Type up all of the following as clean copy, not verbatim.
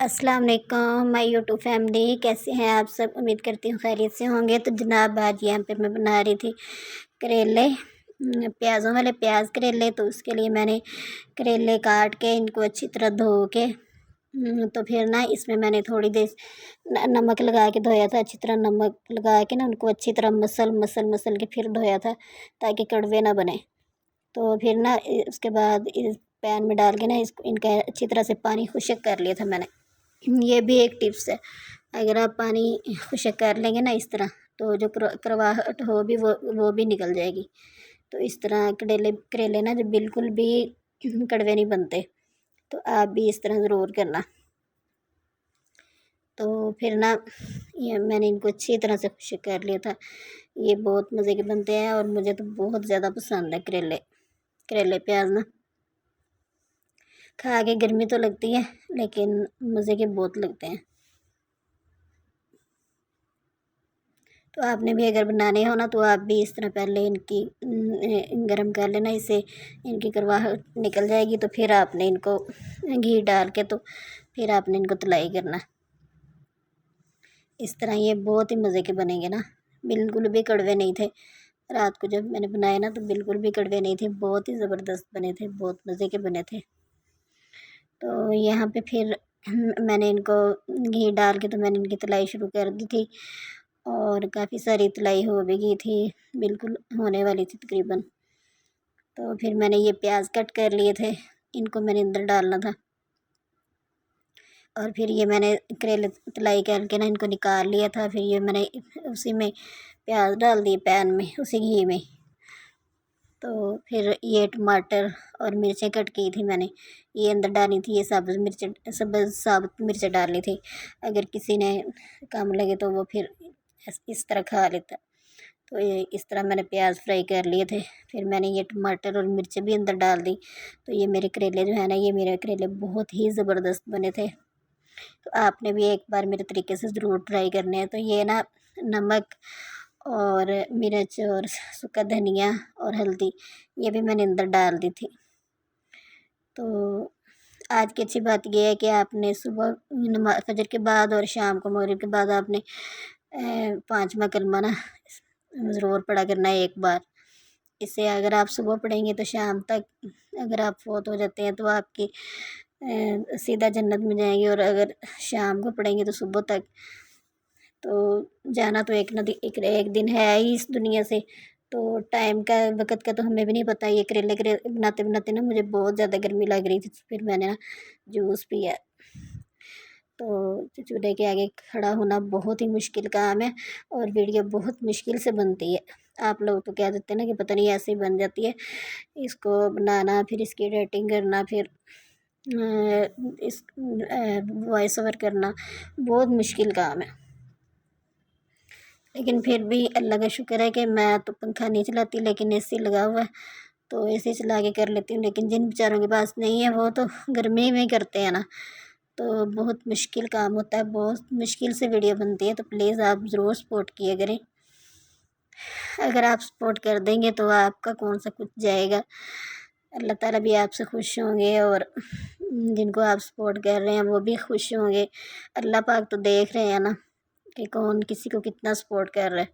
अस्सलाम वालेकुम my YouTube family, कैसे हैं आप सब। उम्मीद करती हूँ खैरियत से होंगे। तो जनाब आज यहाँ पे मैं बना रही थी करेले, प्याज़ों वाले प्याज करेले। तो उसके लिए मैंने करेले काट के इनको अच्छी तरह धो के तो फिर ना इसमें मैंने थोड़ी देर नमक लगा के धोया था। अच्छी तरह नमक लगा के ना उनको अच्छी तरह मसल के फिर धोया था ताकि कड़वे ना बने। तो फिर ना उसके बाद इस पैन में डाल के ना इसको इनका अच्छी तरह से पानी खुश्क कर लिया था मैंने। ये भी एक टिप्स है, अगर आप पानी खुश्क कर लेंगे ना इस तरह, तो जो करवाहट हो भी वो भी निकल जाएगी। तो इस तरह करेले ना जो बिल्कुल भी कड़वे नहीं बनते, तो आप भी इस तरह ज़रूर करना। तो फिर ना ये मैंने इनको अच्छी तरह से खुश्क कर लिया था। ये बहुत मज़े के बनते हैं और मुझे तो बहुत ज़्यादा पसंद है करेले प्याज ना। खा के गर्मी तो लगती है लेकिन मज़े के बहुत लगते हैं। तो आपने भी अगर बनाने हो ना तो आप भी इस तरह पहले इनकी गरम कर लेना, इससे इनकी करवाहट निकल जाएगी। तो फिर आपने इनको घी डाल के तो फिर आपने इनको तलाई करना। इस तरह ये बहुत ही मज़े के बनेंगे ना, बिल्कुल भी कड़वे नहीं थे। रात को जब मैंने बनाए ना तो बिल्कुल भी कड़वे नहीं थे, बहुत ही ज़बरदस्त बने थे, बहुत मज़े के बने थे। तो यहाँ पे फिर मैंने इनको घी डाल के तो मैंने इनकी तलाई शुरू कर दी थी और काफ़ी सारी तलाई हो भी गई थी, बिल्कुल होने वाली थी तकरीबन। तो फिर मैंने ये प्याज कट कर लिए थे, इनको मैंने अंदर डालना था। और फिर ये मैंने करेले तलाई करके ना इनको निकाल लिया था। फिर ये मैंने उसी में प्याज डाल दिए पैन में, उसी घी में। तो फिर ये टमाटर और मिर्चें कट की थी मैंने, ये अंदर डाली थी। ये साबुत मिर्च डाली थी। अगर किसी ने कम लगे तो वो फिर इस तरह खा लेता। तो ये इस तरह मैंने प्याज फ्राई कर लिए थे। फिर मैंने ये टमाटर और मिर्चें भी अंदर डाल दी। तो ये मेरे करेले जो है ना, ये मेरे करेले बहुत ही ज़बरदस्त बने थे। तो आपने भी एक बार मेरे तरीके से ज़रूर ट्राई करने हैं। तो ये ना नमक और मिर्च और सूखा धनिया और हल्दी ये भी मैंने अंदर डाल दी थी। तो आज की अच्छी बात यह है कि आपने सुबह फजर के बाद और शाम को मगरिब के बाद आपने 5वां कलमा ना ज़रूर पढ़ा करना है एक बार। इससे अगर आप सुबह पढ़ेंगे तो शाम तक अगर आप फोत हो जाते हैं तो आपकी सीधा जन्नत में जाएंगे, और अगर शाम को पढ़ेंगे तो सुबह तक। तो जाना तो एक दिन है ही इस दुनिया से। तो टाइम का वक़्त का तो हमें भी नहीं पता। ये करेले बनाते बनाते ना मुझे बहुत ज़्यादा गर्मी लग रही थी, तो फिर मैंने ना जूस पिया। तो चूल्हे के आगे खड़ा होना बहुत ही मुश्किल काम है और वीडियो बहुत मुश्किल से बनती है। आप लोग तो कह देते हैं ना कि पता नहीं ऐसे ही बन जाती है। इसको बनाना, फिर इसकी एडिटिंग करना, फिर इस वॉइस ओवर करना बहुत मुश्किल काम है। लेकिन फिर भी अल्लाह का शुक्र है कि मैं तो पंखा नहीं चलाती, लेकिन एसी लगा हुआ है तो एसी चला के कर लेती हूँ। लेकिन जिन बेचारों के पास नहीं है वो तो गर्मी में करते हैं ना, तो बहुत मुश्किल काम होता है, बहुत मुश्किल से वीडियो बनती है। तो प्लीज़ आप ज़रूर सपोर्ट किया करें। अगर आप सपोर्ट कर देंगे तो आपका कौन सा कुछ जाएगा, अल्लाह ताला भी आपसे खुश होंगे और जिनको आप सपोर्ट कर रहे हैं वो भी खुश होंगे। अल्लाह पाक तो देख रहे हैं ना कि कौन किसी को कितना सपोर्ट कर रहा है।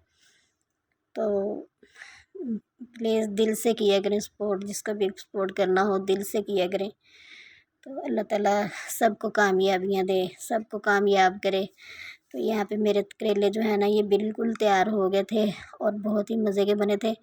तो प्लीज़ दिल से किया करें सपोर्ट, जिसका भी सपोर्ट करना हो दिल से किया करें। तो अल्लाह ताला सबको कामयाबियाँ दे, सबको कामयाब करे। तो यहाँ पे मेरे करेले जो है ना ये बिल्कुल तैयार हो गए थे और बहुत ही मज़े के बने थे।